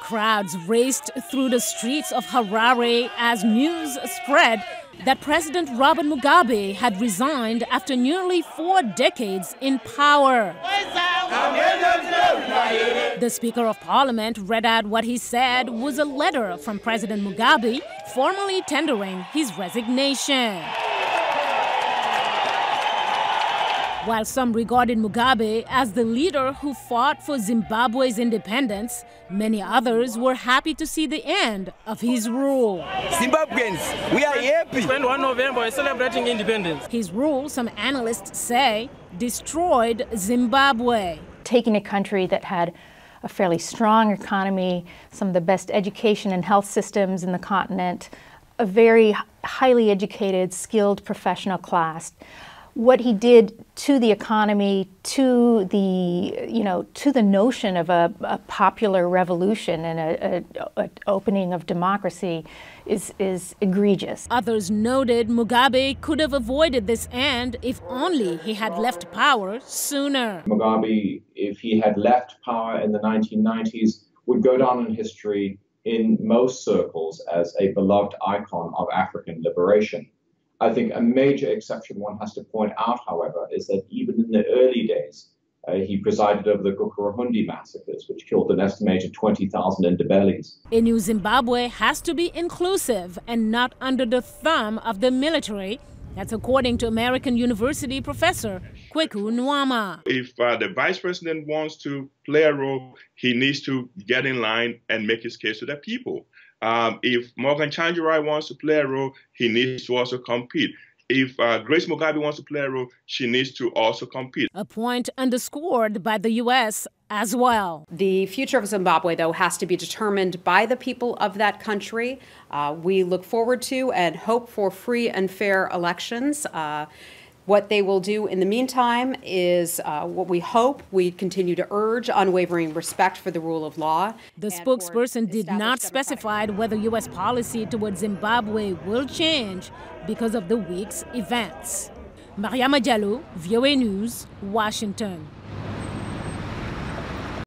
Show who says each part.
Speaker 1: Crowds raced through the streets of Harare as news spread that President Robert Mugabe had resigned after nearly 4 decades in power. The Speaker of Parliament read out what he said was a letter from President Mugabe formally tendering his resignation. While some regarded Mugabe as the leader who fought for Zimbabwe's independence, many others were happy to see the end of his rule.
Speaker 2: Zimbabweans, we are happy.
Speaker 3: 21 November, we're celebrating independence.
Speaker 1: His rule, some analysts say, destroyed Zimbabwe.
Speaker 4: Taking a country that had a fairly strong economy, some of the best education and health systems in the continent, a very highly educated, skilled professional class. What he did to the economy, to the notion of a popular revolution and an opening of democracy is egregious.
Speaker 1: Others noted Mugabe could have avoided this end if only he had left power sooner.
Speaker 5: Mugabe, if he had left power in the 1990s, would go down in history in most circles as a beloved icon of African liberation. I think a major exception one has to point out, however, is that even in the early days, he presided over the Gukurahundi massacres, which killed an estimated 20,000 Ndebele's.
Speaker 1: A new Zimbabwe has to be inclusive and not under the thumb of the military. That's according to American University professor Kweku Nwama.
Speaker 6: If the vice president wants to play a role, he needs to get in line and make his case to the people. If Morgan Tsvangirai wants to play a role, he needs to also compete. If Grace Mugabe wants to play a role, she needs to also compete.
Speaker 1: A point underscored by the U.S. as well.
Speaker 7: The future of Zimbabwe, though, has to be determined by the people of that country. We look forward to and hope for free and fair elections. What they will do in the meantime is what we hope. We continue to urge unwavering respect for the rule of law.
Speaker 1: The spokesperson did not specify whether U.S. policy towards Zimbabwe will change because of the week's events. Mariama Diallo, VOA News, Washington.